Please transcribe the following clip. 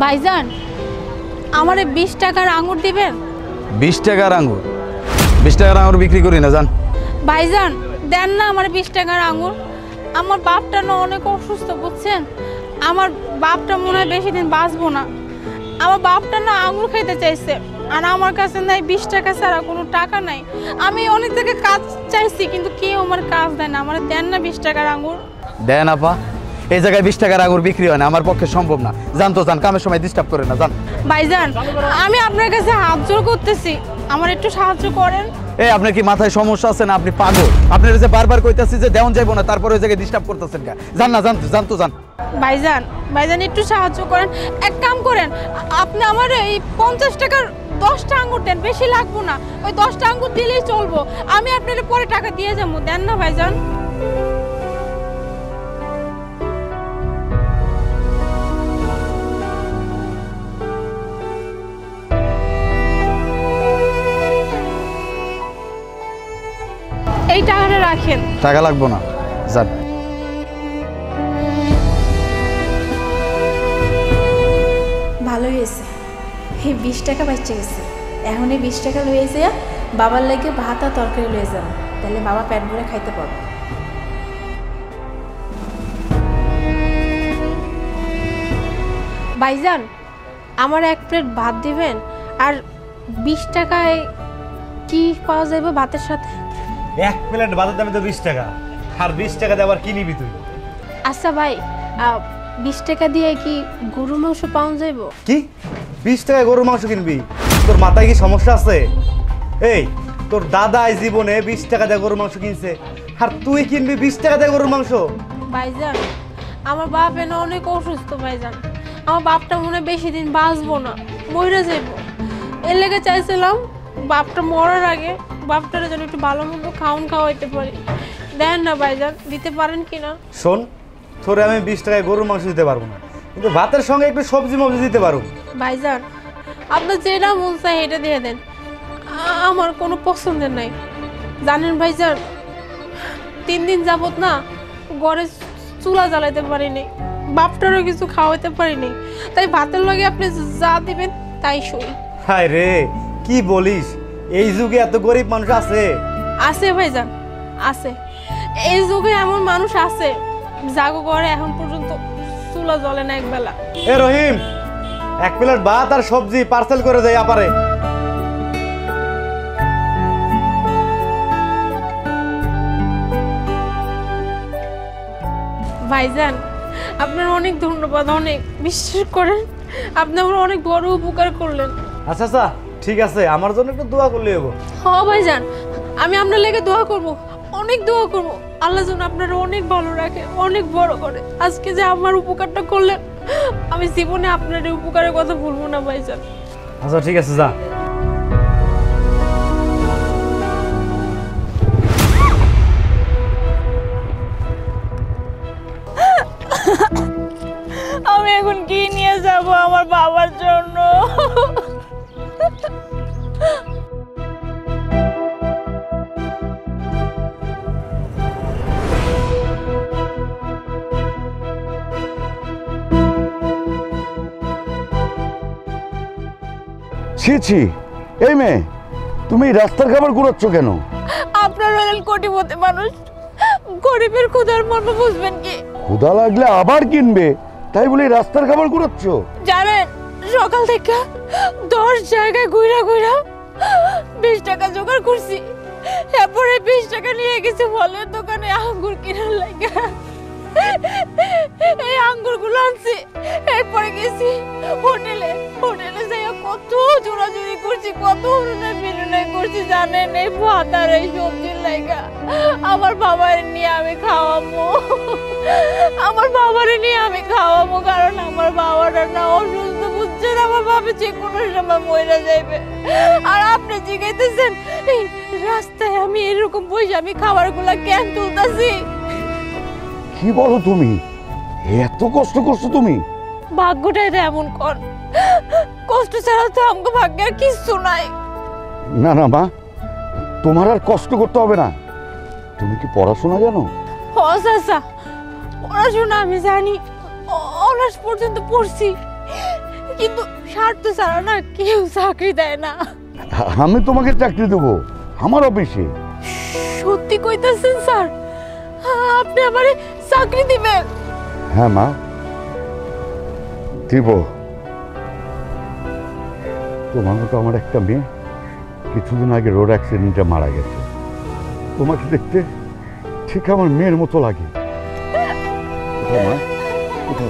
ভাইজান আমারে 20 টাকার আঙ্গুর দিবেন? 20 টাকার আঙ্গুর? 20 টাকার আঙ্গুর বিক্রি করি না, জান। ভাইজান দেন না আমার 20 টাকার আঙ্গুর। আমার বাপটা না অনেক অসুস্থ, বুঝছেন? আমার বাপটা মনে হয় বেশি দিন বাঁচবো না। আমার বাপটা না আঙ্গুর খাইতে চাইছে, আর আমার কাছে নাই 20 টাকা ছাড়া কোনো টাকা নাই। আমি অনেক থেকে কাজ চাইছি কিন্তু কেউ আমার কাজ দেয় না। আমার দেন না 20 টাকার আঙ্গুর। দেন আপা, এই জায়গায় 20 টাকার আঙ্গুর বিক্রি হয় না, আমার পক্ষে সম্ভব না। জান তো জান, কামের সময় ডিস্টার্ব করে না, জান। ভাইজান আমি আপনার কাছে হাত জোড় করতেছি, আমার একটু সাহায্য করেন। এই আপনার কি মাথায় সমস্যা আছে না? আপনি পাগল? আপনার যে বারবার কইতাছি যে দেওন যাইবো না, তারপরে ওই জায়গায় ডিস্টার্ব করতেছেন কে? জান না, জান তো জান। ভাইজান ভাইজান একটু সাহায্য করেন। এক কাম করেন, আপনি আমার এই 50 টাকার 10টা আঙ্গুর দেন, বেশি লাগবো না। ওই 10টা আঙ্গুর দিলেই চলবো, আমি আপনার পরে টাকা দিয়ে যাবো। দেন না ভাইজান। এই টাকাটা রাখেন। টাকা লাগবো না, জান। ভালো হয়েছে, এই 20 টাকা বাঁচতে গেছে। এখন এই 20 টাকা লয়ে এসে বাবার লাগে ভাত আর তরকারি লয়ে যাবো, তাহলে বাবা পেট ভরে খাইতে পারবে। ভাইজান আমার 1 প্লেট ভাত দিবেন, আর 20 টাকায় কি পাওয়া যাবে ভাতের সাথে? 1 প্লেট ভাতের দামে তো 20 টাকা, আর 20 টাকা দিয়ে আবার কি নিবি তুই? আচ্ছা ভাই, 20 টাকা দিয়ে কি গরু মাংস পাওয়া যাইব? কি 20 টাকায় গরুর মাংস কিনবি? তোর মাথায় কি সমস্যা আছে? এই তোর দাদা জীবনে 20 টাকা দিয়ে গরুর মাংস কিনছে, আর তুই কিনবি 20 টাকা দিয়ে গরুর মাংস? ভাইজান আমার বাপ এনে অনেক অসুস্থ ভাইজান, আমার বাপটা মনে বেশি দিন বাঁচবো না, মরে যাইব। এর লেগে চাইছিলাম বাপটা মরার আগে বাপটার যেন একটু ভালো মন্দ খাওয়াইতে পারি। দেন না ভাইজান, দিতে পারেন কিনা? শোন, তোরে আমি 20 টাকায় গরুর মাংস দিতে পারবো না, কিন্তু ভাতের সঙ্গে একটু সবজি মবজি দিতে পারো। ভাইজান আপনার যেটা মন চায় এটা দিয়ে দেন, আমার কোনো পছন্দের নাই। জানেন ভাইজান 3 দিন যাবত না ঘরে চুলা জ্বালাইতে পারিনি, বাপটারও কিছু খাওয়াইতে পারিনি, তাই ভাতের লগে আপনি যা দিবেন তাই সই। হায় রে, কি বলিস? এই যুগে এত গরিব মানুষ আছে? আছে ভাইজান আছে, এই যুগে এমন মানুষ আছে যাগো ঘরে এখন পর্যন্ত চুলা জ্বলে না একবেলা। এ রহিম, 1 প্লেট ভাত আর সবজি পার্সেল করে দেয় আপারে। ভাইজান আপনার অনেক ধন্যবাদ, অনেক বিশ্বাস করেন আপনি আমার অনেক বড় উপকার করলেন। আচ্ছা আচ্ছা ঠিক আছে, আমার জন্য একটু দোয়া করলে হবো। হ্যাঁ ভাইজান আমি আপনার লেগে দোয়া করব, অনেক দোয়া করব, আল্লাহ যেন আপনারা অনেক ভালো রাখে, অনেক বড় করে। আজকে যে আমার উপকারটা করলেন, আমি জীবনে আপনার এই উপকারের কথা ভুলবো না ভাইজান। আচ্ছা ঠিক আছে, যা। আমি এখন কি নিয়ে যাব আমার বাবার জন্য? ছি ছি, এই মেয়ে তুমি রাস্তার খাবার কুড়াচ্ছ কেন? আপনার হলেন কোটিপতি মানুষ, গরিবের ক্ষুধার মর্ম বুঝবেন কি? ক্ষুধা লাগলে আবার কিনবে, তাই বলে রাস্তার খাবার কুড়াচ্ছ? জানেন সকাল থেকে 10 জায়গায় ঘুরা 20 টাকা জোগাড় করছি, এরপরে 20 টাকা নিয়ে গেছি ফলের দোকানে আঙ্গুর কেনার লাগে। এই আঙ্গুরগুলো আনছি, এরপরে গেছি হোটেলে যাই কত জোরাজুরি করছি, কত বিনয় করছি জানেন, এই ভাত আর এই সবজির লাগা। আমার বাবার নিয়ে আমি খাওয়াবো, কারণ আমার বাবাটা না অসুস্থ, বুঝছেন? আমার বাবা যে কোনো সময় মরে যাইবে। আর আপনি জিজ্ঞাসেন এই রাস্তায় আমি এরকম বসে আমি খাবারগুলা কেন তুলতাছি? কি বলো তুমি? এত কষ্ট করছো তুমি? ভাগ্যটাই তো এমন কর, কষ্ট ছাড়া তো আমাকে ভাগ্যের কিছু নাই। না না মা, তোমার আর কষ্ট করতে হবে না। তুমি কি পড়াশোনা জানো? আচ্ছা, পড়াশোনা আমি জানি, অনার্স পর্যন্ত পড়ছি, কিন্তু স্বার্থ ছাড়া না কেউ চাকরি দেয় না। আমি তোমাকে চাকরি দেবো আমার অফিসে। সত্যি কইতাছেন স্যার? আপনি আমারে চাকরি দিবেন? হ্যাঁ মা, দিব। তোমার মতো আমার একটা মেয়ে কিছুদিন আগে রোড অ্যাক্সিডেন্টে মারা গেছে। তোমাকে দেখতে ঠিক আমার মেয়ের মতো লাগে। কোথাও মা, কোথাও